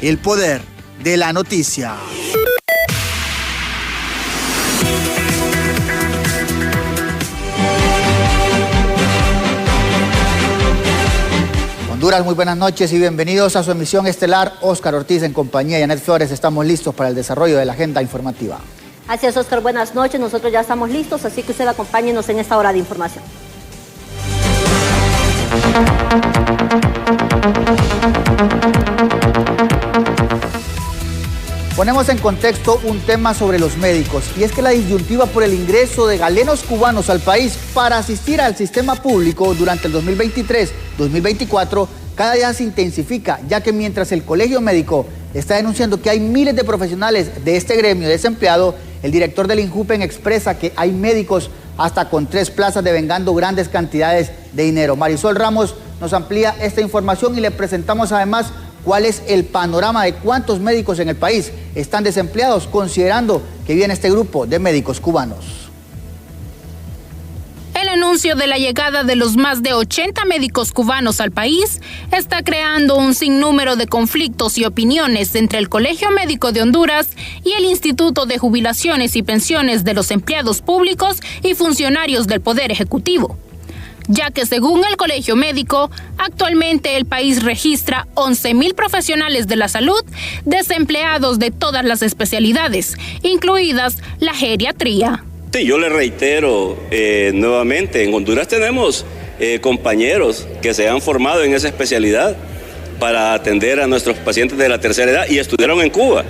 El poder de la noticia. Honduras, muy buenas noches y bienvenidos a su emisión estelar. Óscar Ortiz en compañía de Janet Flores. Estamos listos para el desarrollo de la agenda informativa. Así es, Óscar, buenas noches. Nosotros ya estamos listos, así que usted acompáñenos en esta hora de información. Ponemos en contexto un tema sobre los médicos, y es que la disyuntiva por el ingreso de galenos cubanos al país para asistir al sistema público durante el 2023-2024 cada día se intensifica, ya que mientras el Colegio Médico está denunciando que hay miles de profesionales de este gremio desempleados, el director del INJUPEN expresa que hay médicos hasta con 3 plazas devengando grandes cantidades de dinero. Marisol Ramos nos amplía esta información y le presentamos además cuál es el panorama de cuántos médicos en el país están desempleados, considerando que viene este grupo de médicos cubanos. El anuncio de la llegada de los más de 80 médicos cubanos al país está creando un sinnúmero de conflictos y opiniones entre el Colegio Médico de Honduras y el Instituto de Jubilaciones y Pensiones de los Empleados Públicos y Funcionarios del Poder Ejecutivo, ya que según el Colegio Médico, actualmente el país registra 11,000 profesionales de la salud desempleados de todas las especialidades, incluidas la geriatría. Sí, yo le reitero nuevamente, en Honduras tenemos compañeros que se han formado en esa especialidad para atender a nuestros pacientes de la tercera edad y estudiaron en Cuba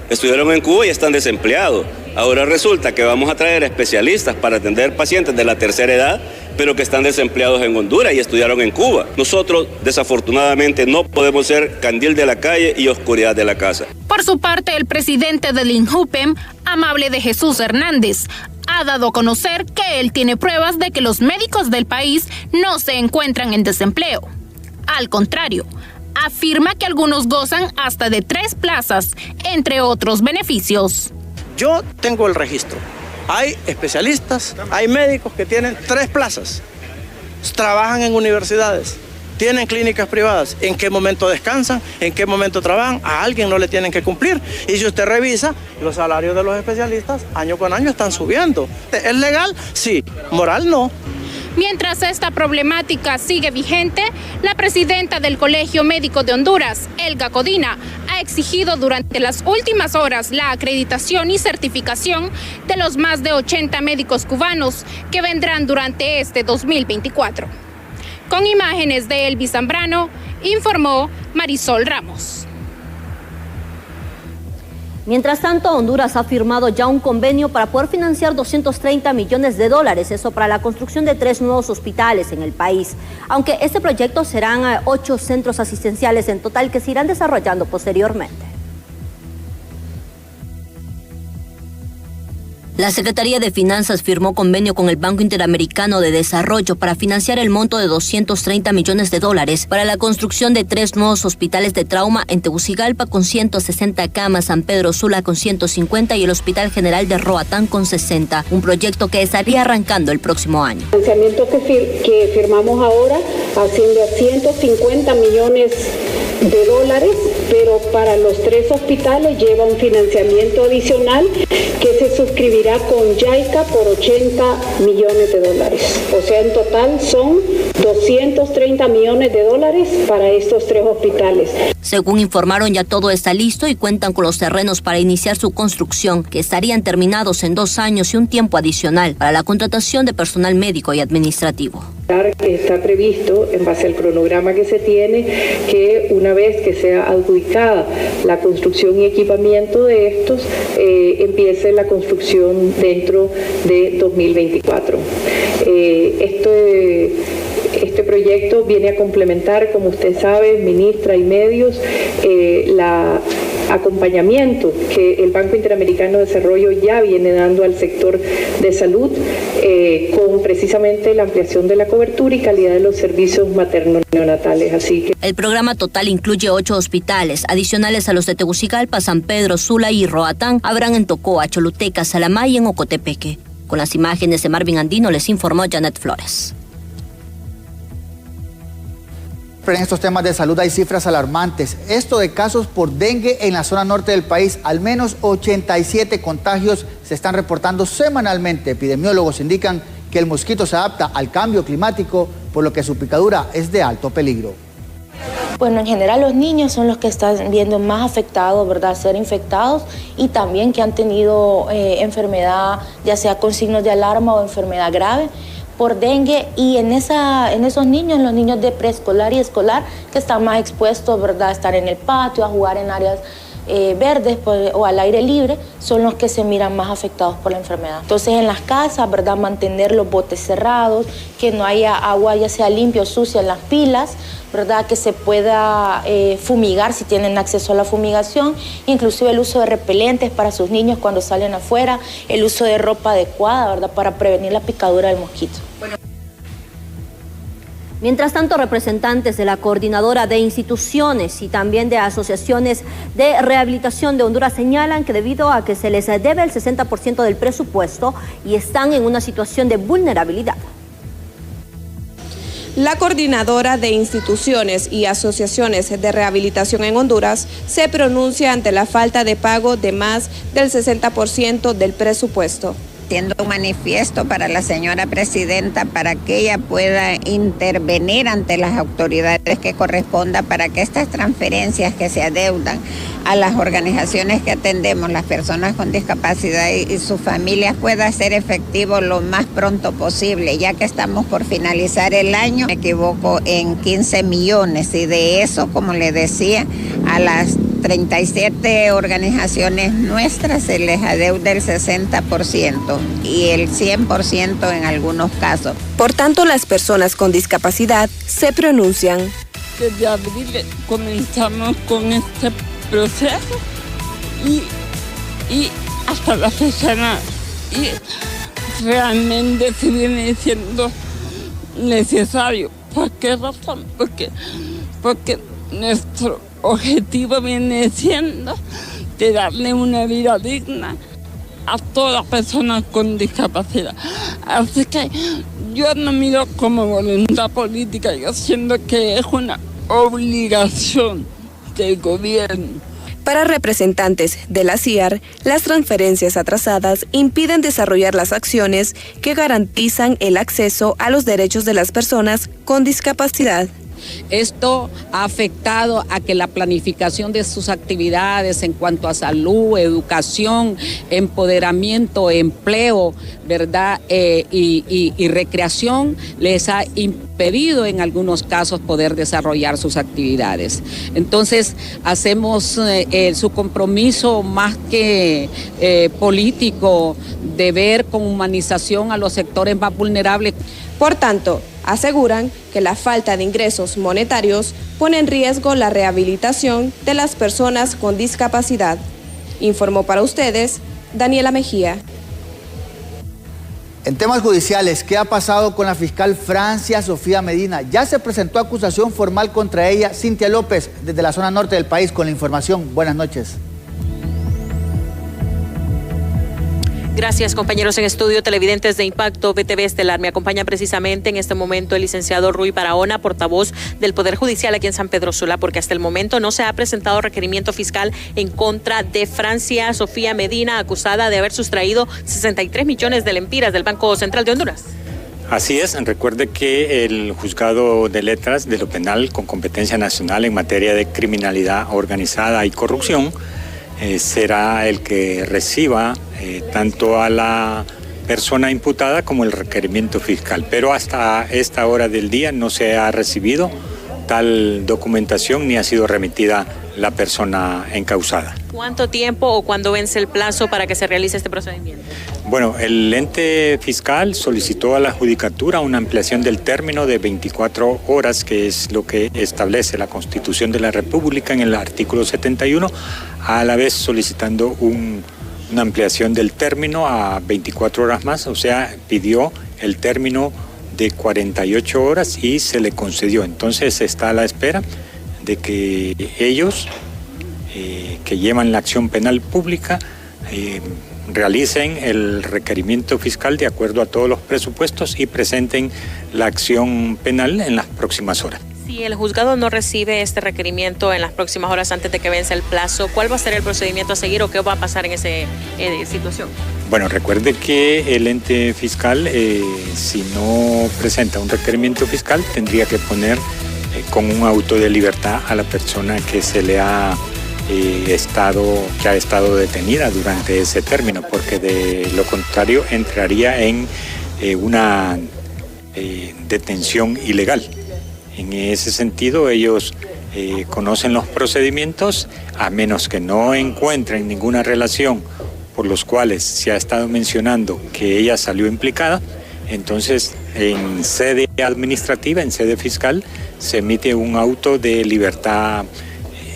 y están desempleados. Ahora resulta que vamos a traer especialistas para atender pacientes de la tercera edad, pero que están desempleados en Honduras y estudiaron en Cuba. Nosotros, desafortunadamente, no podemos ser candil de la calle y oscuridad de la casa. Por su parte, el presidente del INJUPEN, Amable de Jesús Hernández, ha dado a conocer que él tiene pruebas de que los médicos del país no se encuentran en desempleo. Al contrario, afirma que algunos gozan hasta de 3 plazas, entre otros beneficios. Yo tengo el registro. Hay especialistas, hay médicos que tienen 3 plazas, trabajan en universidades, tienen clínicas privadas. ¿En qué momento descansan? ¿En qué momento trabajan? A alguien no le tienen que cumplir. Y si usted revisa, los salarios de los especialistas año con año están subiendo. ¿Es legal? Sí. ¿Moral? No. Mientras esta problemática sigue vigente, la presidenta del Colegio Médico de Honduras, Elga Codina, ha exigido durante las últimas horas la acreditación y certificación de los más de 80 médicos cubanos que vendrán durante este 2024. Con imágenes de Elvis Zambrano, informó Marisol Ramos. Mientras tanto, Honduras ha firmado ya un convenio para poder financiar $230 millones, eso para la construcción de 3 nuevos hospitales en el país. Aunque este proyecto serán 8 centros asistenciales en total que se irán desarrollando posteriormente. La Secretaría de Finanzas firmó convenio con el Banco Interamericano de Desarrollo para financiar el monto de $230 millones para la construcción de 3 nuevos hospitales de trauma en Tegucigalpa con 160 camas, San Pedro Sula con 150 y el Hospital General de Roatán con 60, un proyecto que estaría arrancando el próximo año. El financiamiento que firmamos ahora asciende a $150 millones, pero para los 3 hospitales lleva un financiamiento adicional que se suscribirá con JICA por $80 millones. O sea, en total son $230 millones para estos 3 hospitales. Según informaron, ya todo está listo y cuentan con los terrenos para iniciar su construcción, que estarían terminados en 2 años y un tiempo adicional para la contratación de personal médico y administrativo. Está previsto, en base al cronograma que se tiene, que una vez que sea adjudicada la construcción y equipamiento de estos, empiece la construcción dentro de 2024. Este proyecto viene a complementar, como usted sabe, ministra y medios, la acompañamiento que el Banco Interamericano de Desarrollo ya viene dando al sector de salud, con precisamente la ampliación de la cobertura y calidad de los servicios materno-neonatales. Así que el programa total incluye 8 hospitales, adicionales a los de Tegucigalpa, San Pedro Sula y Roatán. Habrán en Tocoa, Choluteca, Salamá y en Ocotepeque. Con las imágenes de Marvin Andino les informó Janet Flores. Siempre en estos temas de salud hay cifras alarmantes. Esto de casos por dengue en la zona norte del país, al menos 87 contagios se están reportando semanalmente. Epidemiólogos indican que el mosquito se adapta al cambio climático, por lo que su picadura es de alto peligro. Bueno, en general los niños son los que están viendo más afectados, ¿verdad?, ser infectados, y también que han tenido enfermedad, ya sea con signos de alarma o enfermedad grave por dengue, y en esos niños, los niños de preescolar y escolar, que están más expuestos, ¿verdad?, a estar en el patio, a jugar en áreas verdes o al aire libre, son los que se miran más afectados por la enfermedad. Entonces en las casas, ¿verdad?, mantener los botes cerrados, que no haya agua ya sea limpia o sucia en las pilas, ¿verdad?, que se pueda fumigar si tienen acceso a la fumigación, inclusive el uso de repelentes para sus niños cuando salen afuera, el uso de ropa adecuada, ¿verdad?, para prevenir la picadura del mosquito. Mientras tanto, representantes de la Coordinadora de Instituciones y también de asociaciones de rehabilitación de Honduras señalan que debido a que se les debe el 60% del presupuesto y están en una situación de vulnerabilidad. La Coordinadora de Instituciones y Asociaciones de Rehabilitación en Honduras se pronuncia ante la falta de pago de más del 60% del presupuesto. Haciendo un manifiesto para la señora presidenta para que ella pueda intervenir ante las autoridades que corresponda para que estas transferencias que se adeudan a las organizaciones que atendemos, las personas con discapacidad y sus familias, pueda ser efectivo lo más pronto posible, ya que estamos por finalizar el año, me equivoco, en 15 millones, y de eso, como le decía, a las 37 organizaciones nuestras se les adeuda el 60% y el 100% en algunos casos. Por tanto, las personas con discapacidad se pronuncian. Desde abril comenzamos con este proceso y hasta la fecha nada. Y realmente se viene siendo necesario. ¿Por qué razón? Porque nuestro objetivo viene siendo de darle una vida digna a todas las personas con discapacidad. Así que yo no miro como voluntad política, yo siento que es una obligación del gobierno. Para representantes de la CIAR, las transferencias atrasadas impiden desarrollar las acciones que garantizan el acceso a los derechos de las personas con discapacidad. Esto ha afectado a que la planificación de sus actividades en cuanto a salud, educación, empoderamiento, empleo, ¿verdad? Y recreación les ha impedido en algunos casos poder desarrollar sus actividades. Entonces hacemos su compromiso más que político de ver con humanización a los sectores más vulnerables. Por tanto, aseguran que la falta de ingresos monetarios pone en riesgo la rehabilitación de las personas con discapacidad. Informó para ustedes Daniela Mejía. En temas judiciales, ¿qué ha pasado con la fiscal Francia Sofía Medina? Ya se presentó acusación formal contra ella. Cintia López, desde la zona norte del país, con la información. Buenas noches. Gracias, compañeros en estudio, televidentes de Impacto BTV Estelar. Me acompaña precisamente en este momento el licenciado Rui Barahona, portavoz del Poder Judicial aquí en San Pedro Sula, porque hasta el momento no se ha presentado requerimiento fiscal en contra de Francia Sofía Medina, acusada de haber sustraído 63 millones de lempiras del Banco Central de Honduras. Así es, recuerde que el Juzgado de Letras de lo Penal con competencia nacional en materia de criminalidad organizada y corrupción será el que reciba tanto a la persona imputada como el requerimiento fiscal. Pero hasta esta hora del día no se ha recibido tal documentación ni ha sido remitida la persona encausada. ¿Cuánto tiempo o cuándo vence el plazo para que se realice este procedimiento? Bueno, el ente fiscal solicitó a la Judicatura una ampliación del término de 24 horas, que es lo que establece la Constitución de la República en el artículo 71, a la vez solicitando una ampliación del término a 24 horas más, o sea, pidió el término de 48 horas y se le concedió. Entonces está a la espera de que ellos, que llevan la acción penal pública, realicen el requerimiento fiscal de acuerdo a todos los presupuestos y presenten la acción penal en las próximas horas. Si el juzgado no recibe este requerimiento en las próximas horas antes de que vence el plazo, ¿cuál va a ser el procedimiento a seguir o qué va a pasar en esa situación? Bueno, recuerde que el ente fiscal, si no presenta un requerimiento fiscal, tendría que poner con un auto de libertad a la persona que se le ha estado detenida durante ese término, porque de lo contrario entraría en una detención ilegal. En ese sentido, ellos conocen los procedimientos, a menos que no encuentren ninguna relación por los cuales se ha estado mencionando que ella salió implicada. Entonces, en sede administrativa, en sede fiscal, se emite un auto de libertad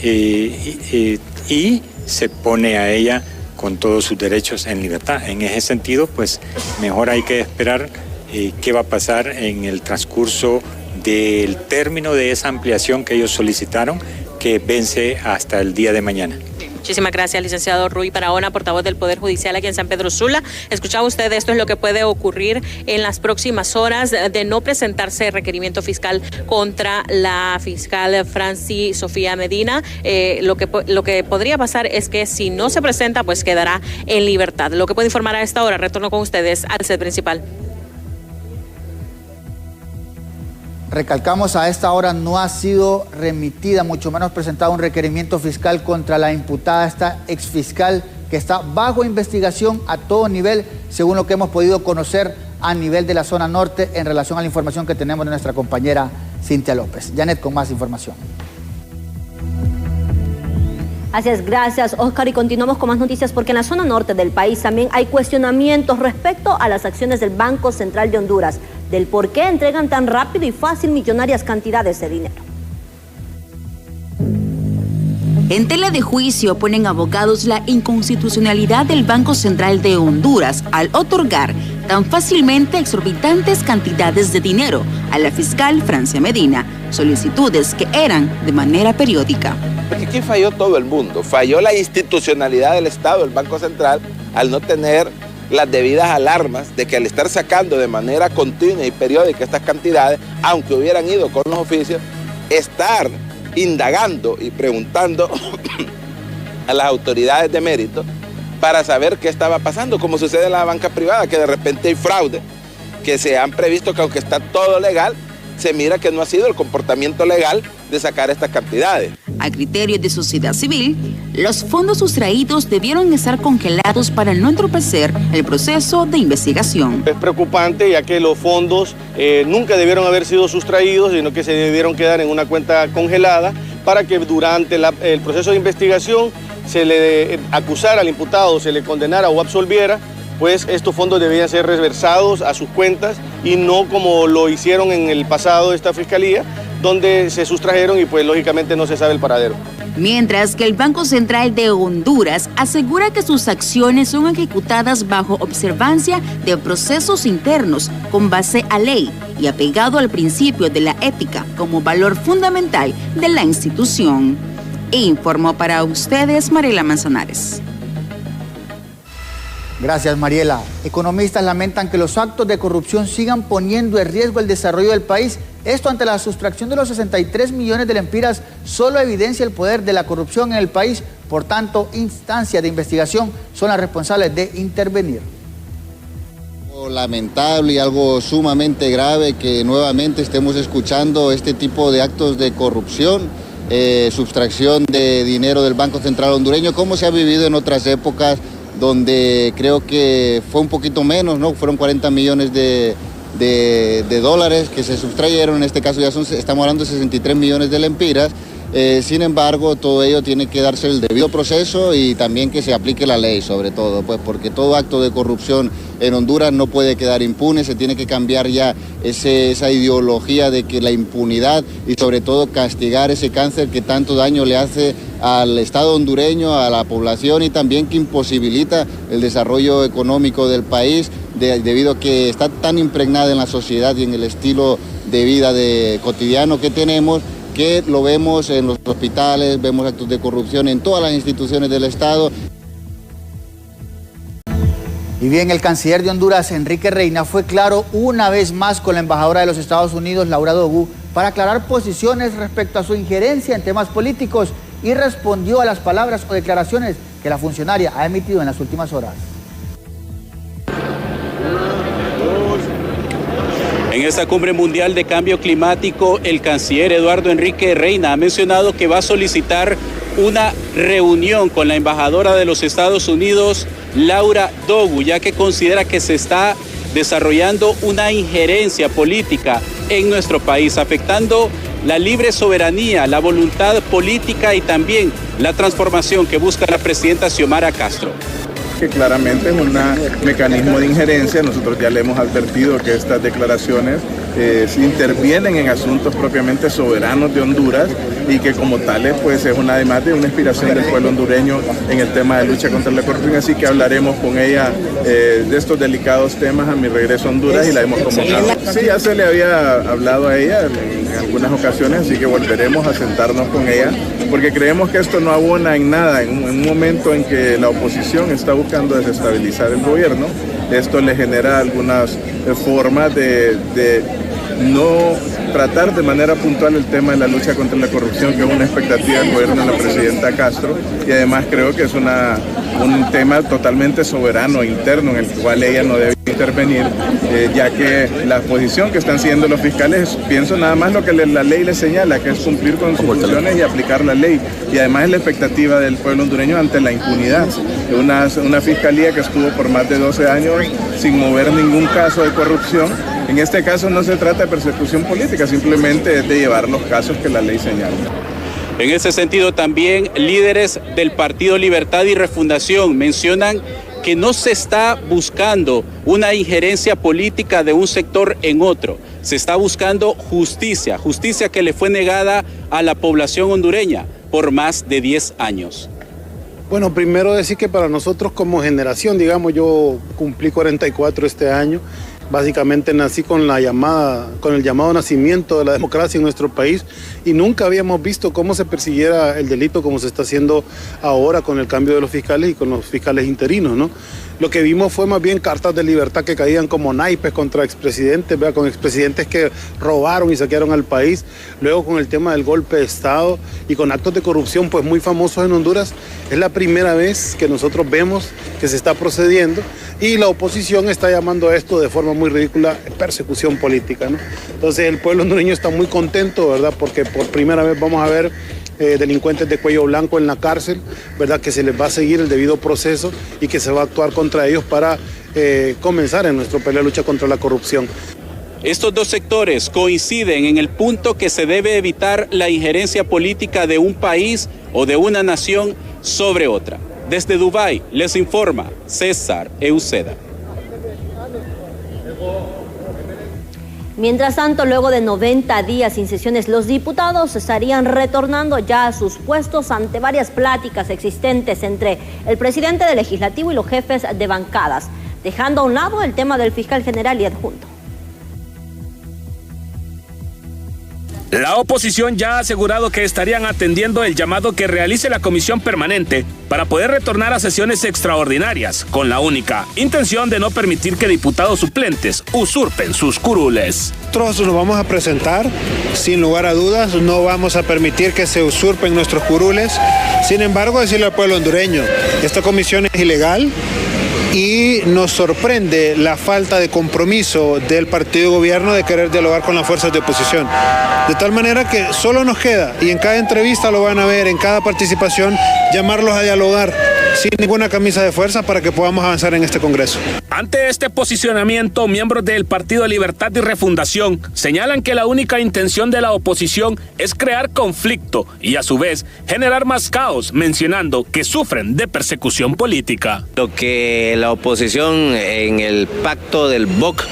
y se pone a ella con todos sus derechos en libertad. En ese sentido, pues mejor hay que esperar qué va a pasar en el transcurso del término de esa ampliación que ellos solicitaron, que vence hasta el día de mañana. Muchísimas gracias, licenciado Ruy Barahona, portavoz del Poder Judicial aquí en San Pedro Sula. Escuchaba usted, esto es lo que puede ocurrir en las próximas horas de no presentarse requerimiento fiscal contra la fiscal Franci Sofía Medina. Lo que podría pasar es que si no se presenta, pues quedará en libertad. Lo que puedo informar a esta hora, retorno con ustedes al set principal. Recalcamos, a esta hora no ha sido remitida, mucho menos presentado un requerimiento fiscal contra la imputada, esta exfiscal que está bajo investigación a todo nivel, según lo que hemos podido conocer a nivel de la zona norte en relación a la información que tenemos de nuestra compañera Cintia López. Janet, con más información. Así es, gracias Oscar, y continuamos con más noticias porque en la zona norte del país también hay cuestionamientos respecto a las acciones del Banco Central de Honduras, del por qué entregan tan rápido y fácil millonarias cantidades de dinero. En tela de juicio ponen abogados la inconstitucionalidad del Banco Central de Honduras al otorgar tan fácilmente exorbitantes cantidades de dinero a la fiscal Francia Medina, solicitudes que eran de manera periódica. Porque aquí falló todo el mundo, falló la institucionalidad del Estado, el Banco Central, al no tener las debidas alarmas de que al estar sacando de manera continua y periódica estas cantidades, aunque hubieran ido con los oficios, estar indagando y preguntando a las autoridades de mérito para saber qué estaba pasando, como sucede en la banca privada, que de repente hay fraude, que se han previsto que aunque está todo legal, se mira que no ha sido el comportamiento legal de sacar estas cantidades. A criterio de sociedad civil, los fondos sustraídos debieron estar congelados para no entorpecer el proceso de investigación. Es preocupante ya que los fondos nunca debieron haber sido sustraídos, sino que se debieron quedar en una cuenta congelada para que durante el proceso de investigación se le acusara al imputado, se le condenara o absolviera, pues estos fondos debían ser reversados a sus cuentas y no como lo hicieron en el pasado esta fiscalía, donde se sustrajeron y pues lógicamente no se sabe el paradero. Mientras que el Banco Central de Honduras asegura que sus acciones son ejecutadas bajo observancia de procesos internos con base a ley y apegado al principio de la ética como valor fundamental de la institución. Informó para ustedes Mariela Manzanares. Gracias, Mariela. Economistas lamentan que los actos de corrupción sigan poniendo en riesgo el desarrollo del país. Esto ante la sustracción de los 63 millones de lempiras solo evidencia el poder de la corrupción en el país. Por tanto, instancias de investigación son las responsables de intervenir. Lamentable y algo sumamente grave que nuevamente estemos escuchando este tipo de actos de corrupción, sustracción de dinero del Banco Central hondureño, como se ha vivido en otras épocas, donde creo que fue un poquito menos, ¿no? Fueron 40 millones de dólares que se sustrayeron. En este caso ya estamos hablando de 63 millones de lempiras. Sin embargo, todo ello tiene que darse el debido proceso y también que se aplique la ley, sobre todo, pues porque todo acto de corrupción en Honduras no puede quedar impune. Se tiene que cambiar ya esa ideología de que la impunidad y sobre todo castigar ese cáncer que tanto daño le hace al Estado hondureño, a la población, y también que imposibilita el desarrollo económico del país debido a que está tan impregnada en la sociedad y en el estilo de vida cotidiano que tenemos, que lo vemos en los hospitales, vemos actos de corrupción en todas las instituciones del Estado. Y bien, el canciller de Honduras, Enrique Reina, fue claro una vez más con la embajadora de los Estados Unidos, Laura Dogú, para aclarar posiciones respecto a su injerencia en temas políticos y respondió a las palabras o declaraciones que la funcionaria ha emitido en las últimas horas. En esta cumbre mundial de cambio climático, el canciller Eduardo Enrique Reina ha mencionado que va a solicitar una reunión con la embajadora de los Estados Unidos, Laura Dogu, ya que considera que se está desarrollando una injerencia política en nuestro país, afectando la libre soberanía, la voluntad política y también la transformación que busca la presidenta Xiomara Castro. Que claramente es un mecanismo de injerencia. Nosotros ya le hemos advertido que estas declaraciones intervienen en asuntos propiamente soberanos de Honduras y que como tales pues es además de una inspiración del pueblo hondureño en el tema de lucha contra la corrupción, así que hablaremos con ella de estos delicados temas a mi regreso a Honduras y la hemos convocado. Sí, ya se le había hablado a ella en algunas ocasiones, así que volveremos a sentarnos con ella porque creemos que esto no abona en nada. En un momento en que la oposición está buscando desestabilizar el gobierno, esto le genera algunas formas de no tratar de manera puntual el tema de la lucha contra la corrupción, que es una expectativa del gobierno de la presidenta Castro, y además creo que es un tema totalmente soberano, interno, en el cual ella no debe intervenir, ya que la posición que están siguiendo los fiscales, pienso nada más lo que la ley les señala, que es cumplir con sus funciones y aplicar la ley, y además es la expectativa del pueblo hondureño ante la impunidad, una fiscalía que estuvo por más de 12 años sin mover ningún caso de corrupción. En este caso no se trata de persecución política, simplemente es de llevar los casos que la ley señala. En ese sentido también líderes del Partido Libertad y Refundación mencionan que no se está buscando una injerencia política de un sector en otro, se está buscando justicia que le fue negada a la población hondureña por más de 10 años. Bueno, primero decir que para nosotros como generación, digamos, yo cumplí 44 este año. Básicamente nací con el llamado nacimiento de la democracia en nuestro país y nunca habíamos visto cómo se persiguiera el delito como se está haciendo ahora con el cambio de los fiscales y con los fiscales interinos, ¿no? Lo que vimos fue más bien cartas de libertad que caían como naipes contra expresidentes, ¿verdad? Con expresidentes que robaron y saquearon al país, luego con el tema del golpe de Estado y con actos de corrupción pues muy famosos en Honduras. Es la primera vez que nosotros vemos que se está procediendo y la oposición está llamando a esto de forma muy ridícula persecución política, ¿no? Entonces el pueblo hondureño está muy contento, ¿verdad? Porque por primera vez vamos a ver delincuentes de cuello blanco en la cárcel, ¿verdad? Que se les va a seguir el debido proceso y que se va a actuar contra ellos para comenzar en nuestro pelea de lucha contra la corrupción. Estos dos sectores coinciden en el punto que se debe evitar la injerencia política de un país o de una nación sobre otra. Desde Dubái les informa César Euceda. Mientras tanto, luego de 90 días sin sesiones, los diputados estarían retornando ya a sus puestos ante varias pláticas existentes entre el presidente del Legislativo y los jefes de bancadas, dejando a un lado el tema del fiscal general y adjunto. La oposición ya ha asegurado que estarían atendiendo el llamado que realice la comisión permanente para poder retornar a sesiones extraordinarias, con la única intención de no permitir que diputados suplentes usurpen sus curules. Nosotros nos vamos a presentar, sin lugar a dudas, no vamos a permitir que se usurpen nuestros curules. Sin embargo, decirle al pueblo hondureño, esta comisión es ilegal. Y nos sorprende la falta de compromiso del partido de gobierno de querer dialogar con las fuerzas de oposición. De tal manera que solo nos queda, y en cada entrevista lo van a ver, en cada participación, llamarlos a dialogar sin ninguna camisa de fuerza para que podamos avanzar en este Congreso. Ante este posicionamiento, miembros del Partido Libertad y Refundación señalan que la única intención de la oposición es crear conflicto y a su vez generar más caos, mencionando que sufren de persecución política. Lo que la oposición en el pacto del BOC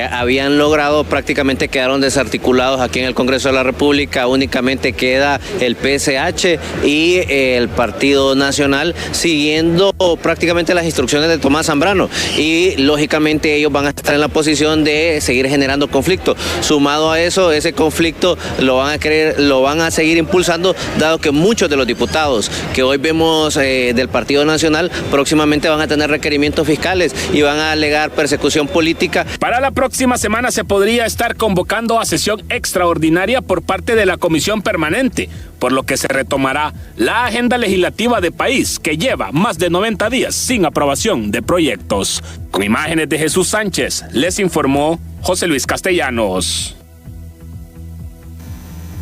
habían logrado prácticamente quedaron desarticulados aquí en el Congreso de la República. Únicamente queda el PSH y el Partido Nacional. Sí, siguiendo prácticamente las instrucciones de Tomás Zambrano, y lógicamente ellos van a estar en la posición de seguir generando conflicto. Sumado a eso, ese conflicto lo van a seguir impulsando, dado que muchos de los diputados que hoy vemos del Partido Nacional próximamente van a tener requerimientos fiscales y van a alegar persecución política. Para la próxima semana se podría estar convocando a sesión extraordinaria por parte de la Comisión Permanente, por lo que se retomará la agenda legislativa de país que lleva más de 90 días sin aprobación de proyectos. Con imágenes de Jesús Sánchez, les informó José Luis Castellanos.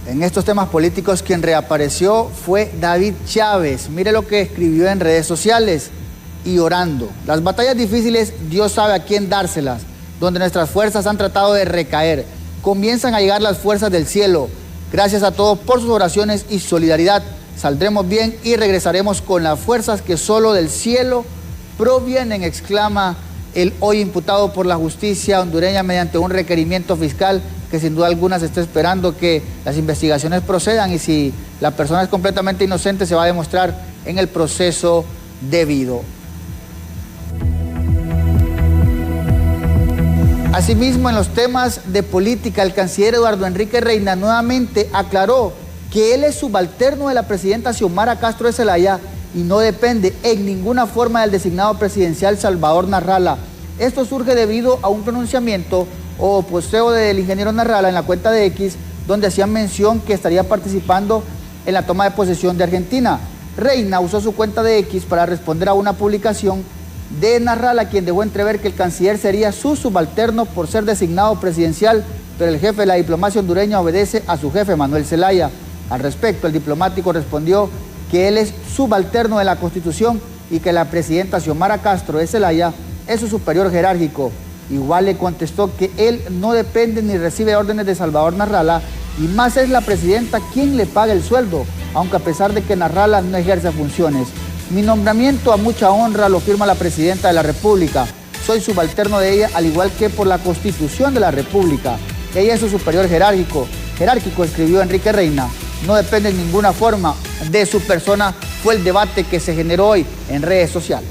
En estos temas políticos, quien reapareció fue David Chávez. Mire lo que escribió en redes sociales. Y orando. Las batallas difíciles, Dios sabe a quién dárselas. Donde nuestras fuerzas han tratado de recaer, comienzan a llegar las fuerzas del cielo. Gracias a todos por sus oraciones y solidaridad. Saldremos bien y regresaremos con las fuerzas que solo del cielo provienen, exclama el hoy imputado por la justicia hondureña mediante un requerimiento fiscal que sin duda alguna se está esperando que las investigaciones procedan, y si la persona es completamente inocente se va a demostrar en el proceso debido. Asimismo, en los temas de política, el canciller Eduardo Enrique Reina nuevamente aclaró que él es subalterno de la presidenta Xiomara Castro de Zelaya y no depende en ninguna forma del designado presidencial Salvador Narrala. Esto surge debido a un pronunciamiento o posteo del ingeniero Narrala en la cuenta de X, donde hacían mención que estaría participando en la toma de posesión de Argentina. Reina usó su cuenta de X para responder a una publicación de Narrala, quien dejó entrever que el canciller sería su subalterno por ser designado presidencial, pero el jefe de la diplomacia hondureña obedece a su jefe Manuel Zelaya. Al respecto, el diplomático respondió que él es subalterno de la Constitución y que la presidenta Xiomara Castro de Zelaya es su superior jerárquico. Igual le contestó que él no depende ni recibe órdenes de Salvador Narrala, y más es la presidenta quien le paga el sueldo, aunque a pesar de que Narrala no ejerce funciones. Mi nombramiento a mucha honra lo firma la presidenta de la República. Soy subalterno de ella, al igual que por la Constitución de la República. Ella es su superior jerárquico, escribió Enrique Reina. No depende en ninguna forma de su persona, fue el debate que se generó hoy en redes sociales.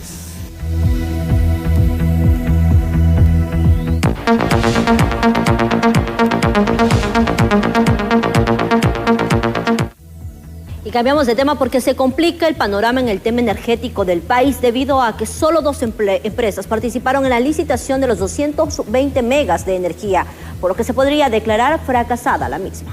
Y cambiamos de tema porque se complica el panorama en el tema energético del país debido a que solo 2 empresas participaron en la licitación de los 220 megas de energía, por lo que se podría declarar fracasada la misma.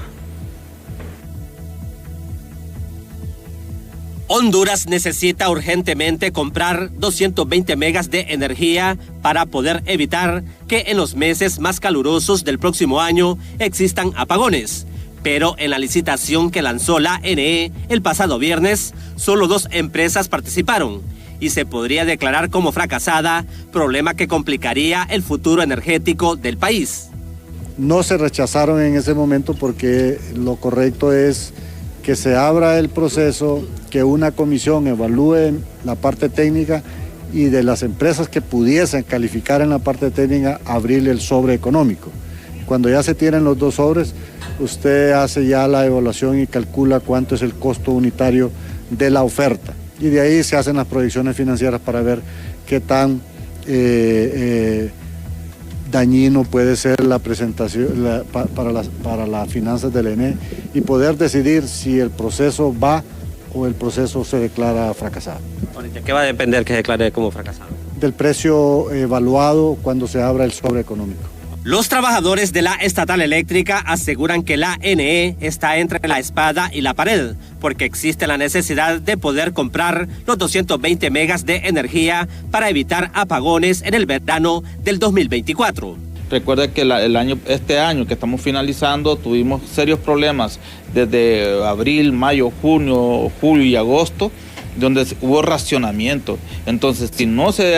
Honduras necesita urgentemente comprar 220 megas de energía para poder evitar que en los meses más calurosos del próximo año existan apagones. Pero en la licitación que lanzó la NE el pasado viernes, solo 2 empresas participaron y se podría declarar como fracasada, problema que complicaría el futuro energético del país. No se rechazaron en ese momento porque lo correcto es que se abra el proceso, que una comisión evalúe la parte técnica y de las empresas que pudiesen calificar en la parte técnica, abrirle el sobre económico. Cuando ya se tienen los 2 sobres, usted hace ya la evaluación y calcula cuánto es el costo unitario de la oferta. Y de ahí se hacen las proyecciones financieras para ver qué tan dañino puede ser la presentación para las finanzas del ENE y poder decidir si el proceso va o el proceso se declara fracasado. ¿De qué va a depender que se declare como fracasado? Del precio evaluado cuando se abra el sobre económico. Los trabajadores de la estatal eléctrica aseguran que la NE está entre la espada y la pared, porque existe la necesidad de poder comprar los 220 megas de energía para evitar apagones en el verano del 2024. Recuerda que este año que estamos finalizando tuvimos serios problemas desde abril, mayo, junio, julio y agosto, donde hubo racionamiento. Entonces, si no se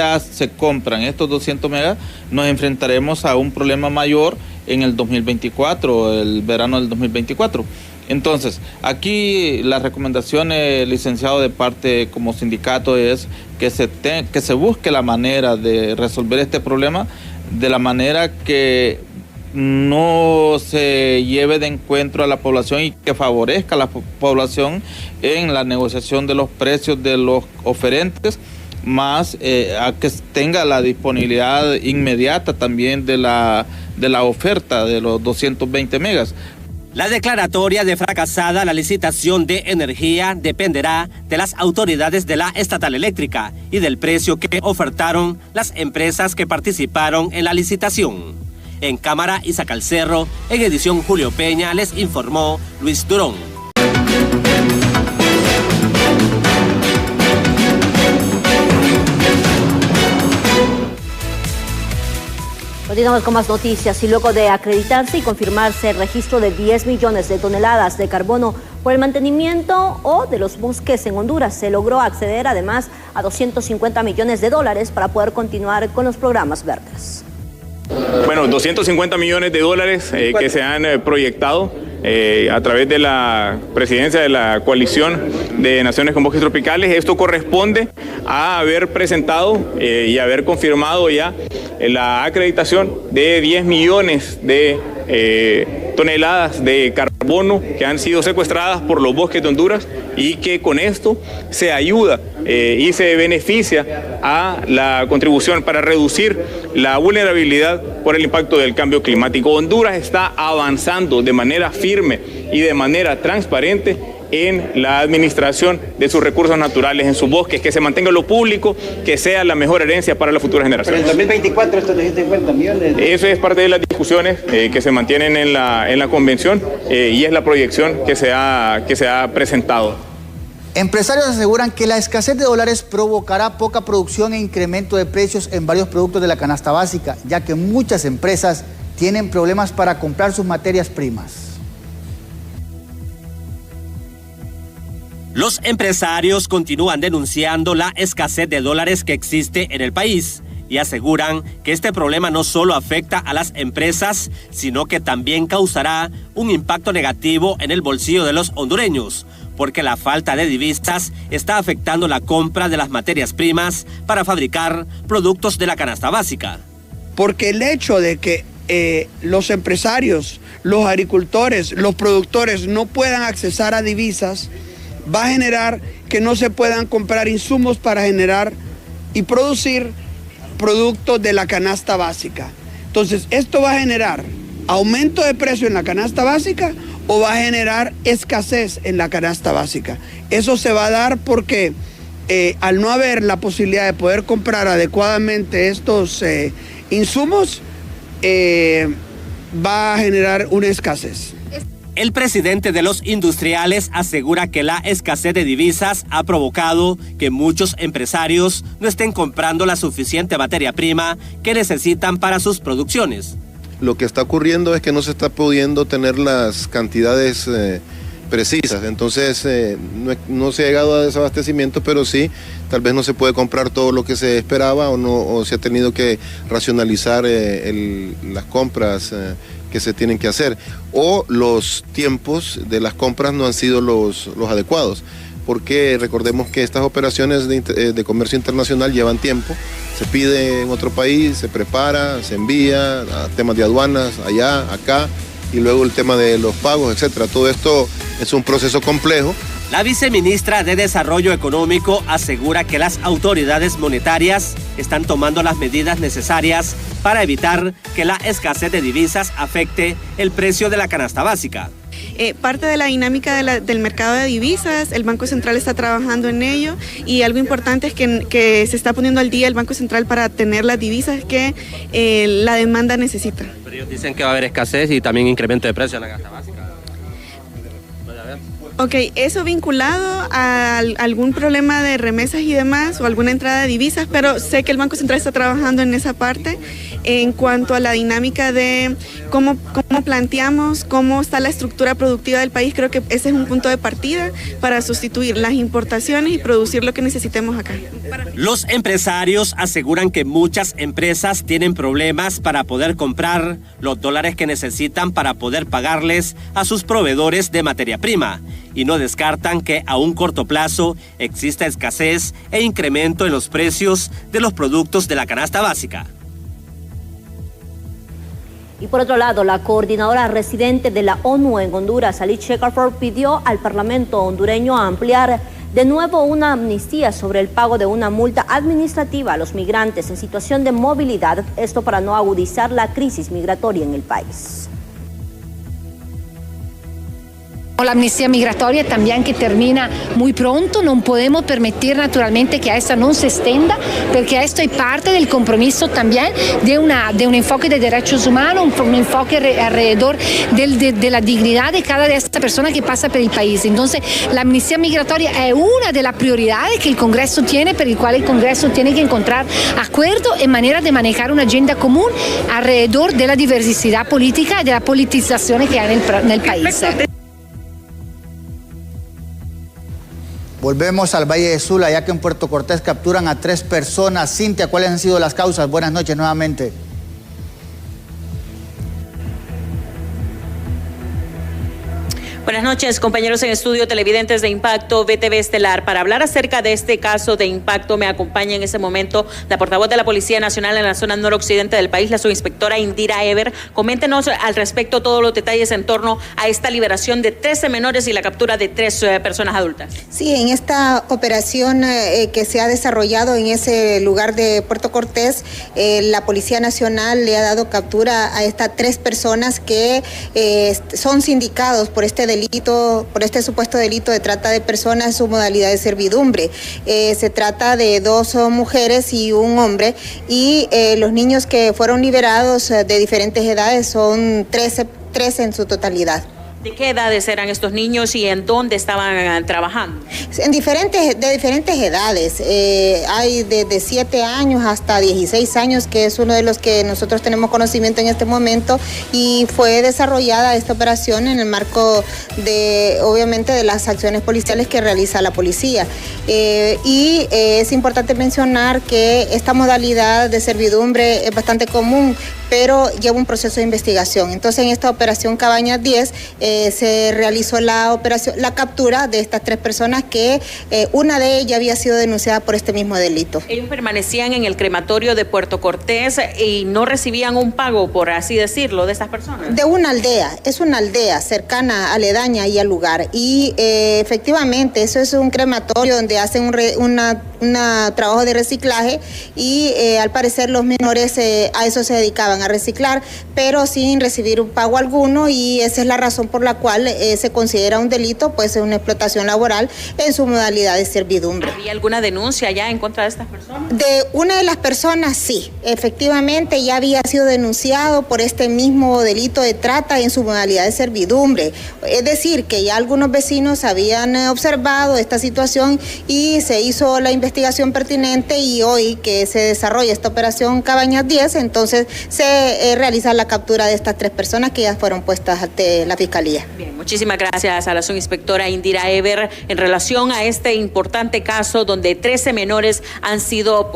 compran estos 200 megas, nos enfrentaremos a un problema mayor en el 2024, el verano del 2024. Entonces, aquí la recomendación, licenciado, de parte como sindicato es que se busque la manera de resolver este problema de la manera que no se lleve de encuentro a la población y que favorezca a la población en la negociación de los precios de los oferentes, más a que tenga la disponibilidad inmediata también de la oferta de los 220 megas. La declaratoria de fracasada la licitación de energía dependerá de las autoridades de la estatal eléctrica y del precio que ofertaron las empresas que participaron en la licitación. En cámara, Isa Calcerro, en edición Julio Peña, les informó Luis Durón. Continuamos con más noticias y luego de acreditarse y confirmarse el registro de 10 millones de toneladas de carbono por el mantenimiento de los bosques en Honduras, se logró acceder además a 250 millones de dólares para poder continuar con los programas verdes. Bueno, 250 millones de dólares que se han proyectado a través de la presidencia de la coalición de naciones con bosques tropicales. Esto corresponde a haber presentado y haber confirmado ya la acreditación de 10 millones de toneladas de carbono que han sido secuestradas por los bosques de Honduras y que con esto se ayuda y se beneficia a la contribución para reducir la vulnerabilidad por el impacto del cambio climático. Honduras está avanzando de manera firme y de manera transparente en la administración de sus recursos naturales, en sus bosques, que se mantenga lo público, que sea la mejor herencia para las futuras generaciones. Pero en 2024 estos 250 millones... Eso es parte de las discusiones que se mantienen en la convención y es la proyección que se ha presentado. Empresarios aseguran que la escasez de dólares provocará poca producción e incremento de precios en varios productos de la canasta básica, ya que muchas empresas tienen problemas para comprar sus materias primas. Los empresarios continúan denunciando la escasez de dólares que existe en el país y aseguran que este problema no solo afecta a las empresas, sino que también causará un impacto negativo en el bolsillo de los hondureños, porque la falta de divisas está afectando la compra de las materias primas para fabricar productos de la canasta básica. Porque el hecho de que los empresarios, los agricultores, los productores no puedan accesar a divisas va a generar que no se puedan comprar insumos para generar y producir productos de la canasta básica. Entonces, esto va a generar aumento de precio en la canasta básica o va a generar escasez en la canasta básica. Eso se va a dar porque al no haber la posibilidad de poder comprar adecuadamente estos insumos, va a generar una escasez. El presidente de los industriales asegura que la escasez de divisas ha provocado que muchos empresarios no estén comprando la suficiente materia prima que necesitan para sus producciones. Lo que está ocurriendo es que no se está pudiendo tener las cantidades precisas, entonces no se ha llegado a desabastecimiento, pero sí, tal vez no se puede comprar todo lo que se esperaba o se ha tenido que racionalizar las compras que se tienen que hacer, o los tiempos de las compras no han sido los adecuados, porque recordemos que estas operaciones de comercio internacional llevan tiempo, se pide en otro país, se prepara, se envía, temas de aduanas, allá, acá, y luego el tema de los pagos, etcétera. Todo esto es un proceso complejo. La viceministra de Desarrollo Económico asegura que las autoridades monetarias están tomando las medidas necesarias para evitar que la escasez de divisas afecte el precio de la canasta básica. Parte de la dinámica del mercado de divisas, el Banco Central está trabajando en ello y algo importante es que se está poniendo al día el Banco Central para tener las divisas que la demanda necesita. Pero ellos dicen que va a haber escasez y también incremento de precio en la canasta básica. Ok, eso vinculado a algún problema de remesas y demás o alguna entrada de divisas, pero sé que el Banco Central está trabajando en esa parte. En cuanto a la dinámica de cómo planteamos, cómo está la estructura productiva del país, creo que ese es un punto de partida para sustituir las importaciones y producir lo que necesitemos acá. Los empresarios aseguran que muchas empresas tienen problemas para poder comprar los dólares que necesitan para poder pagarles a sus proveedores de materia prima y no descartan que a un corto plazo exista escasez e incremento en los precios de los productos de la canasta básica. Y por otro lado, la coordinadora residente de la ONU en Honduras, Alice Shackelford, pidió al Parlamento hondureño ampliar de nuevo una amnistía sobre el pago de una multa administrativa a los migrantes en situación de movilidad, esto para no agudizar la crisis migratoria en el país. La amnistía migratoria también que termina muy pronto, non podemos permitir naturalmente que esta non se estenda, perché esto es parte del compromiso también de un enfoque de derechos humanos, un enfoque alrededor de la dignidad de cada de esta persona que pasa por el país. Entonces, la amnistía migratoria es una de las prioridades que el Congreso tiene, por el cual el Congreso tiene que encontrar acuerdo en manera de manejar una agenda común alrededor de la diversidad política y de la politización que hay en el país. Volvemos al Valle de Sula, ya que en Puerto Cortés capturan a 3 personas. Cintia, ¿cuáles han sido las causas? Buenas noches nuevamente. Buenas noches, compañeros en estudio, televidentes de Impacto VTV Estelar. Para hablar acerca de este caso de impacto, me acompaña en ese momento la portavoz de la Policía Nacional en la zona noroccidente del país, la subinspectora Indira Ever. Coméntenos al respecto todos los detalles en torno a esta liberación de 13 menores y la captura de 3 personas adultas. Sí, en esta operación que se ha desarrollado en ese lugar de Puerto Cortés, la Policía Nacional le ha dado captura a estas 3 personas que son sindicados por este supuesto delito de trata de personas en su modalidad de servidumbre. Se trata de 2 mujeres y un hombre, y los niños que fueron liberados de diferentes edades son 13 en su totalidad. ¿De qué edades eran estos niños y en dónde estaban trabajando? De diferentes edades. Hay desde 7 años hasta 16 años, que es uno de los que nosotros tenemos conocimiento en este momento, y fue desarrollada esta operación en el marco obviamente, de las acciones policiales que realiza la policía. Es importante mencionar que esta modalidad de servidumbre es bastante común, pero lleva un proceso de investigación. Entonces, en esta operación Cabañas 10 se realizó la captura de estas 3 personas que una de ellas había sido denunciada por este mismo delito. Ellos permanecían en el crematorio de Puerto Cortés y no recibían un pago, por así decirlo, de estas personas. De una aldea, es una aldea cercana, aledaña y al lugar. Y efectivamente, eso es un crematorio donde hacen un trabajo de reciclaje, y al parecer los menores a eso se dedicaban, a reciclar, pero sin recibir un pago alguno, y esa es la razón por la cual se considera un delito, pues es una explotación laboral en su modalidad de servidumbre. ¿Había alguna denuncia ya en contra de estas personas? De una de las personas, sí, efectivamente ya había sido denunciado por este mismo delito de trata en su modalidad de servidumbre. Es decir, que ya algunos vecinos habían observado esta situación y se hizo la investigación pertinente, y hoy que se desarrolla esta operación Cabañas 10, entonces se realiza la captura de estas 3 personas que ya fueron puestas ante la Fiscalía. Bien, muchísimas gracias a la subinspectora Indira Ever en relación a este importante caso donde 13 menores han sido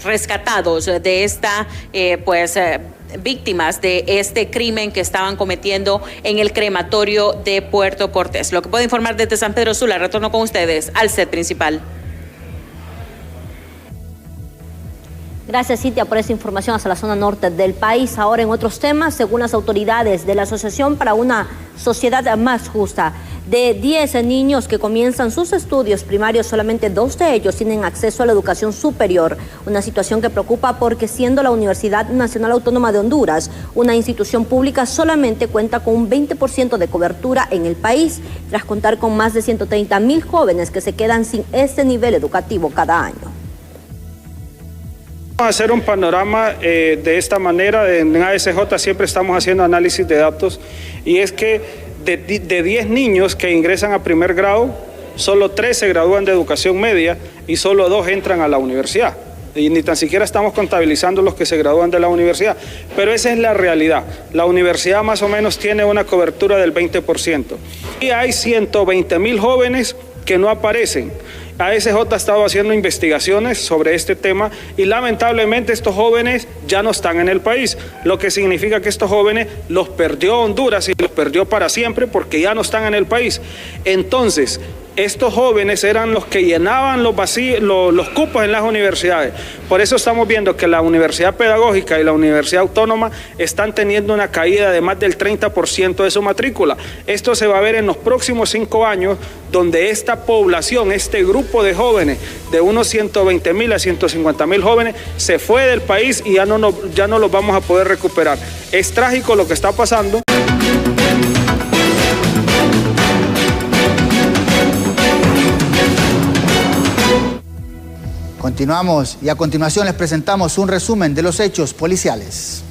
rescatados de esta víctimas de este crimen que estaban cometiendo en el crematorio de Puerto Cortés. Lo que puedo informar desde San Pedro Sula, retorno con ustedes al set principal. Gracias, Cintia, por esta información hacia la zona norte del país. Ahora, en otros temas, según las autoridades de la Asociación para una Sociedad Más Justa, de 10 niños que comienzan sus estudios primarios, solamente 2 de ellos tienen acceso a la educación superior. Una situación que preocupa porque, siendo la Universidad Nacional Autónoma de Honduras una institución pública, solamente cuenta con un 20% de cobertura en el país, tras contar con más de 130,000 jóvenes que se quedan sin este nivel educativo cada año. Vamos a hacer un panorama de esta manera. En ASJ siempre estamos haciendo análisis de datos, y es que de 10 niños que ingresan a primer grado, solo 3 se gradúan de educación media y solo 2 entran a la universidad. Y ni tan siquiera estamos contabilizando los que se gradúan de la universidad. Pero esa es la realidad. La universidad más o menos tiene una cobertura del 20%. Y hay 120,000 jóvenes que no aparecen. ASJ ha estado haciendo investigaciones sobre este tema, y lamentablemente estos jóvenes ya no están en el país, lo que significa que estos jóvenes los perdió Honduras, y los perdió para siempre porque ya no están en el país. Entonces, estos jóvenes eran los que llenaban los cupos en las universidades. Por eso estamos viendo que la Universidad Pedagógica y la Universidad Autónoma están teniendo una caída de más del 30% de su matrícula. Esto se va a ver en los próximos 5 años, donde esta población, este grupo de jóvenes, de unos 120.000 a 150.000 jóvenes, se fue del país y ya no los vamos a poder recuperar. Es trágico lo que está pasando. Continuamos y a continuación les presentamos un resumen de los hechos policiales.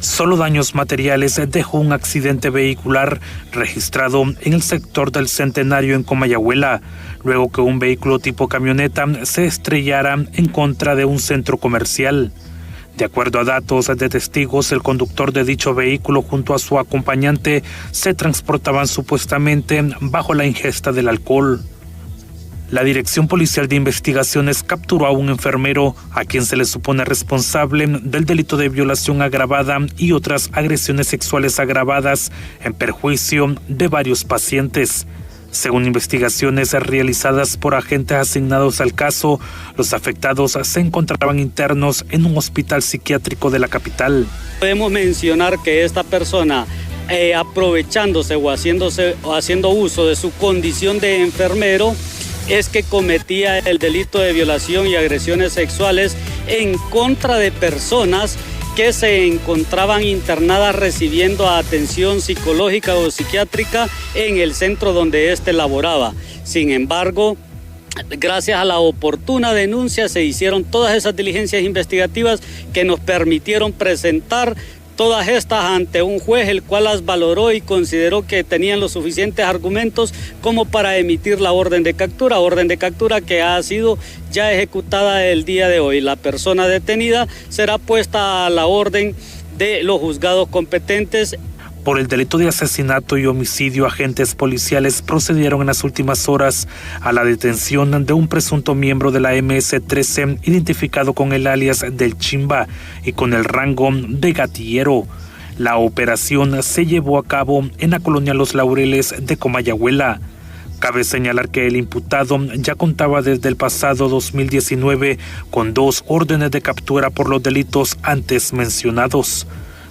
Solo daños materiales dejó un accidente vehicular registrado en el sector del Centenario en Comayagüela, luego que un vehículo tipo camioneta se estrellara en contra de un centro comercial. De acuerdo a datos de testigos, el conductor de dicho vehículo junto a su acompañante se transportaban supuestamente bajo la ingesta del alcohol. La Dirección Policial de Investigaciones capturó a un enfermero a quien se le supone responsable del delito de violación agravada y otras agresiones sexuales agravadas en perjuicio de varios pacientes. Según investigaciones realizadas por agentes asignados al caso, los afectados se encontraban internos en un hospital psiquiátrico de la capital. Podemos mencionar que esta persona, aprovechándose o haciendo uso de su condición de enfermero, es que cometía el delito de violación y agresiones sexuales en contra de personas que se encontraban internadas recibiendo atención psicológica o psiquiátrica en el centro donde éste laboraba. Sin embargo, gracias a la oportuna denuncia se hicieron todas esas diligencias investigativas que nos permitieron presentar todas estas ante un juez, el cual las valoró y consideró que tenían los suficientes argumentos como para emitir la orden de captura que ha sido ya ejecutada el día de hoy. La persona detenida será puesta a la orden de los juzgados competentes. Por el delito de asesinato y homicidio, agentes policiales procedieron en las últimas horas a la detención de un presunto miembro de la MS-13 identificado con el alias del Chimba y con el rango de gatillero. La operación se llevó a cabo en la colonia Los Laureles de Comayagüela. Cabe señalar que el imputado ya contaba desde el pasado 2019 con 2 órdenes de captura por los delitos antes mencionados.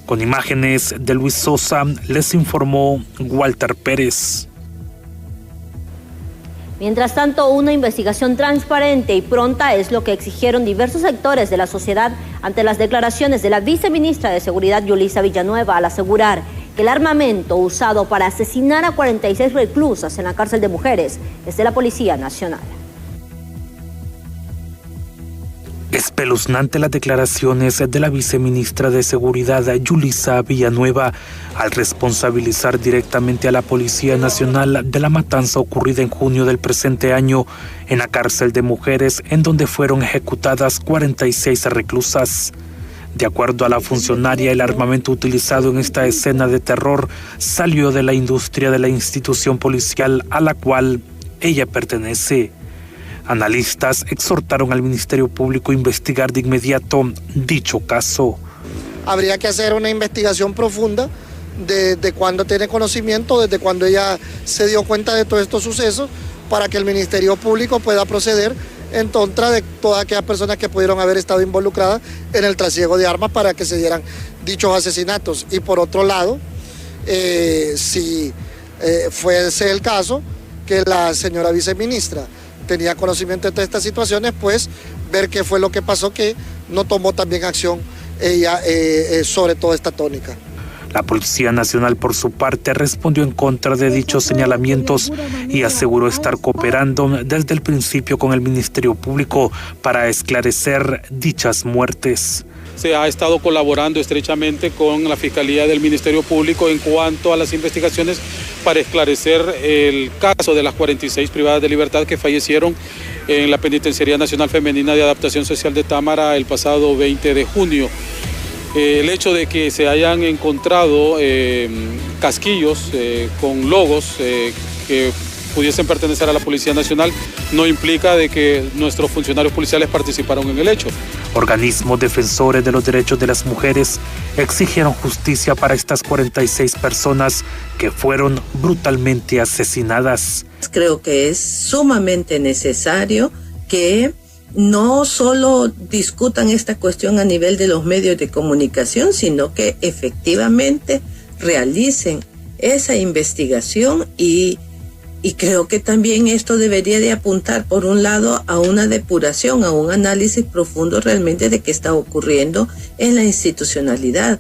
Con imágenes de Luis Sosa, les informó Walter Pérez. Mientras tanto, una investigación transparente y pronta es lo que exigieron diversos sectores de la sociedad ante las declaraciones de la viceministra de Seguridad, Yulisa Villanueva, al asegurar que el armamento usado para asesinar a 46 reclusas en la cárcel de mujeres es de la Policía Nacional. Espeluznante las declaraciones de la viceministra de Seguridad, Yulisa Villanueva, al responsabilizar directamente a la Policía Nacional de la matanza ocurrida en junio del presente año en la cárcel de mujeres, en donde fueron ejecutadas 46 reclusas. De acuerdo a la funcionaria, el armamento utilizado en esta escena de terror salió de la industria de la institución policial a la cual ella pertenece. Analistas exhortaron al Ministerio Público a investigar de inmediato dicho caso. Habría que hacer una investigación profunda desde cuando tiene conocimiento, desde cuando ella se dio cuenta de todos estos sucesos, para que el Ministerio Público pueda proceder en contra de todas aquellas personas que pudieron haber estado involucradas en el trasiego de armas para que se dieran dichos asesinatos. Y por otro lado, si fuese el caso que la señora viceministra tenía conocimiento de todas estas situaciones, pues ver qué fue lo que pasó, que no tomó también acción ella sobre toda esta tónica. La Policía Nacional, por su parte, respondió en contra de dichos señalamientos y aseguró estar cooperando desde el principio con el Ministerio Público para esclarecer dichas muertes. Se ha estado colaborando estrechamente con la Fiscalía del Ministerio Público en cuanto a las investigaciones para esclarecer el caso de las 46 privadas de libertad que fallecieron en la Penitenciaría Nacional Femenina de Adaptación Social de Támara el pasado 20 de junio. El hecho de que se hayan encontrado casquillos con logos que pudiesen pertenecer a la Policía Nacional, no implica de que nuestros funcionarios policiales participaron en el hecho. Organismos defensores de los derechos de las mujeres exigieron justicia para estas 46 personas que fueron brutalmente asesinadas. Creo que es sumamente necesario que no solo discutan esta cuestión a nivel de los medios de comunicación, sino que efectivamente realicen esa investigación y creo que también esto debería de apuntar, por un lado, a una depuración, a un análisis profundo realmente de qué está ocurriendo en la institucionalidad.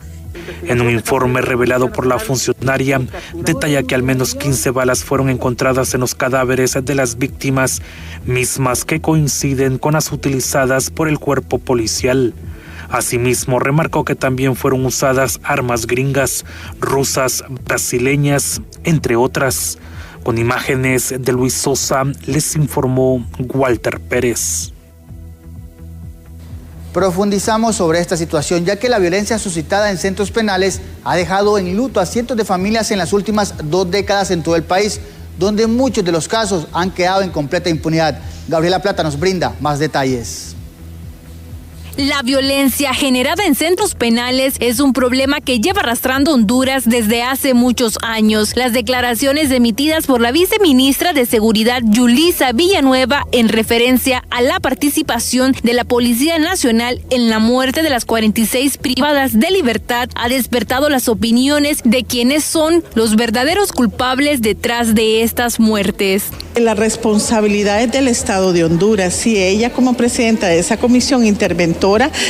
En un informe revelado por la funcionaria, detalla que al menos 15 balas fueron encontradas en los cadáveres de las víctimas, mismas que coinciden con las utilizadas por el cuerpo policial. Asimismo, remarcó que también fueron usadas armas gringas, rusas, brasileñas, entre otras. Con imágenes de Luis Sosa, les informó Walter Pérez. Profundizamos sobre esta situación, ya que la violencia suscitada en centros penales ha dejado en luto a cientos de familias en las últimas 2 décadas en todo el país, donde muchos de los casos han quedado en completa impunidad. Gabriela Plata nos brinda más detalles. La violencia generada en centros penales es un problema que lleva arrastrando Honduras desde hace muchos años. Las declaraciones emitidas por la viceministra de Seguridad, Yulisa Villanueva, en referencia a la participación de la Policía Nacional en la muerte de las 46 privadas de libertad, ha despertado las opiniones de quienes son los verdaderos culpables detrás de estas muertes. La responsabilidad es del Estado de Honduras. Si ella, como presidenta de esa comisión interventora,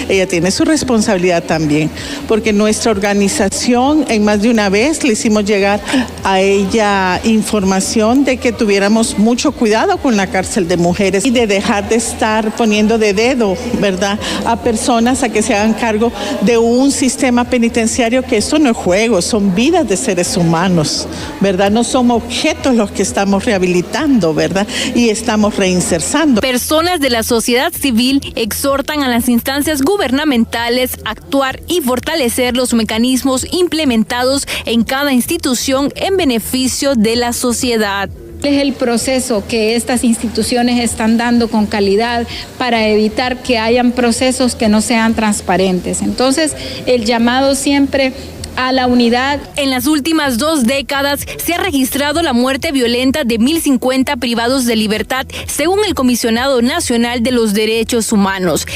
ella tiene su responsabilidad también, porque nuestra organización en más de una vez le hicimos llegar a ella información de que tuviéramos mucho cuidado con la cárcel de mujeres y de dejar de estar poniendo de dedo, ¿verdad?, a personas a que se hagan cargo de un sistema penitenciario, que esto no es juego, son vidas de seres humanos, ¿verdad? No son objetos los que estamos rehabilitando, ¿verdad?, y estamos reinsertando. Personas de la sociedad civil exhortan a las instancias gubernamentales a actuar y fortalecer los mecanismos implementados en cada institución en beneficio de la sociedad. Es el proceso que estas instituciones están dando con calidad para evitar que hayan procesos que no sean transparentes. Entonces, el llamado siempre a la unidad. En las últimas 2 décadas se ha registrado la muerte violenta de 1.050 privados de libertad, según el Comisionado Nacional de los Derechos Humanos.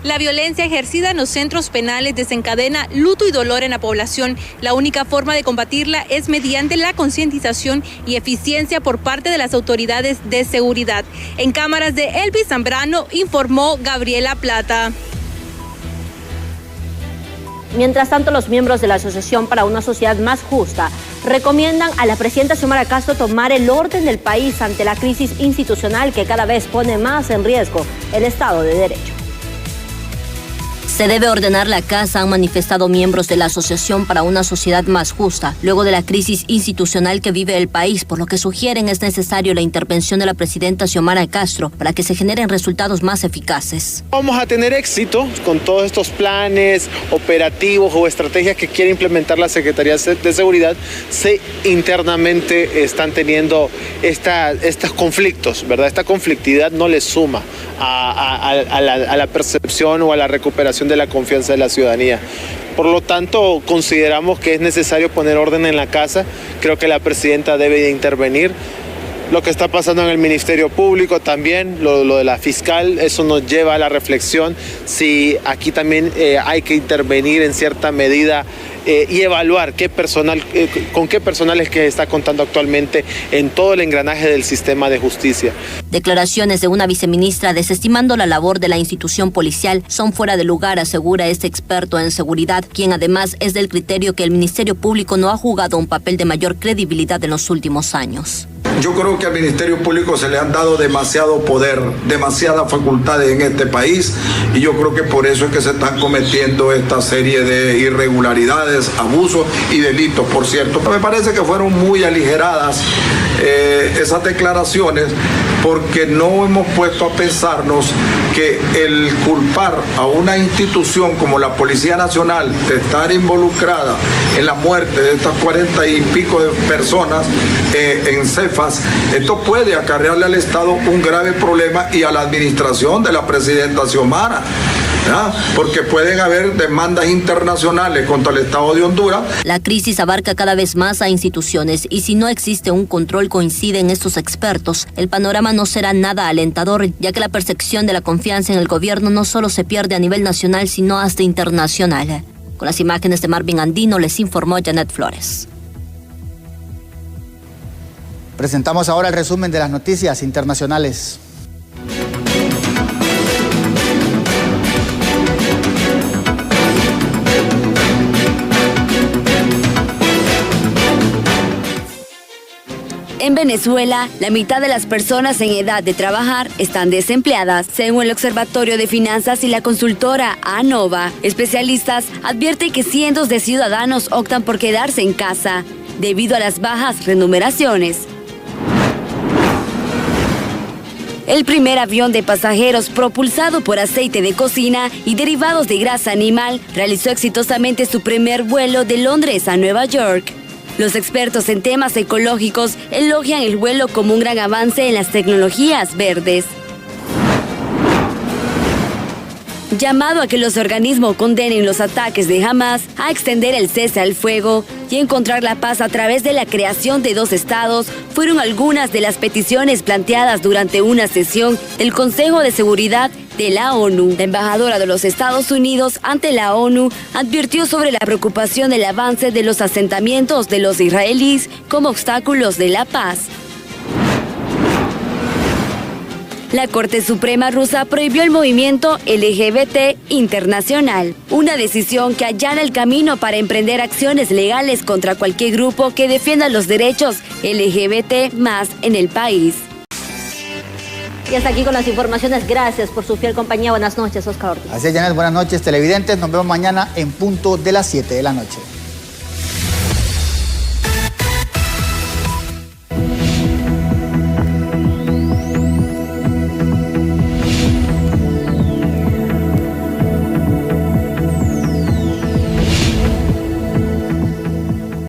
La violencia ejercida en los centros penales desencadena luto y dolor en la población. La única forma de combatirla es mediante la concientización y eficiencia por parte de las autoridades de seguridad. En cámaras de Elvis Zambrano, informó Gabriela Plata. Mientras tanto, los miembros de la Asociación para una Sociedad Más Justa recomiendan a la presidenta Xiomara Castro tomar el orden del país ante la crisis institucional que cada vez pone más en riesgo el Estado de Derecho. Se debe ordenar la casa, han manifestado miembros de la Asociación para una Sociedad Más Justa, luego de la crisis institucional que vive el país, por lo que sugieren es necesario la intervención de la presidenta Xiomara Castro para que se generen resultados más eficaces. Vamos a tener éxito con todos estos planes operativos o estrategias que quiere implementar la Secretaría de Seguridad. Se internamente están teniendo estos conflictos, ¿verdad? Esta conflictividad no le suma a la percepción o a la recuperación de la confianza de la ciudadanía. Por lo tanto, consideramos que es necesario poner orden en la casa. Creo que la presidenta debe de intervenir. Lo que está pasando en el Ministerio Público también, lo de la fiscal, eso nos lleva a la reflexión si aquí también hay que intervenir en cierta medida y evaluar con qué personal es que está contando actualmente en todo el engranaje del sistema de justicia. Declaraciones de una viceministra desestimando la labor de la institución policial son fuera de lugar, asegura este experto en seguridad, quien además es del criterio que el Ministerio Público no ha jugado un papel de mayor credibilidad en los últimos años. Yo creo que al Ministerio Público se le han dado demasiado poder, demasiadas facultades en este país, y yo creo que por eso es que se están cometiendo esta serie de irregularidades, abusos y delitos, por cierto. Me parece que fueron muy aligeradas esas declaraciones, porque no hemos puesto a pensarnos que el culpar a una institución como la Policía Nacional de estar involucrada en la muerte de estas 40 y pico de personas en Cefa tarifas, esto puede acarrearle al Estado un grave problema y a la administración de la presidenta Xiomara, ¿ya? Porque pueden haber demandas internacionales contra el Estado de Honduras. La crisis abarca cada vez más a instituciones y si no existe un control, coinciden estos expertos, el panorama no será nada alentador, ya que la percepción de la confianza en el gobierno no solo se pierde a nivel nacional, sino hasta internacional. Con las imágenes de Marvin Andino, les informó Janet Flores. Presentamos ahora el resumen de las noticias internacionales. En Venezuela, la mitad de las personas en edad de trabajar están desempleadas, según el Observatorio de Finanzas y la consultora ANOVA. Especialistas advierten que cientos de ciudadanos optan por quedarse en casa debido a las bajas remuneraciones. El primer avión de pasajeros propulsado por aceite de cocina y derivados de grasa animal realizó exitosamente su primer vuelo de Londres a Nueva York. Los expertos en temas ecológicos elogian el vuelo como un gran avance en las tecnologías verdes. Llamado a que los organismos condenen los ataques de Hamas, a extender el cese al fuego y encontrar la paz a través de la creación de 2 estados, fueron algunas de las peticiones planteadas durante una sesión del Consejo de Seguridad de la ONU. La embajadora de los Estados Unidos ante la ONU advirtió sobre la preocupación del avance de los asentamientos de los israelíes como obstáculos de la paz. La Corte Suprema rusa prohibió el movimiento LGBT internacional, una decisión que allana el camino para emprender acciones legales contra cualquier grupo que defienda los derechos LGBT más en el país. Y hasta aquí con las informaciones. Gracias por su fiel compañía. Buenas noches, Oscar Ortiz. Así es, Janet. Buenas noches, televidentes. Nos vemos mañana en punto de las 7 de la noche.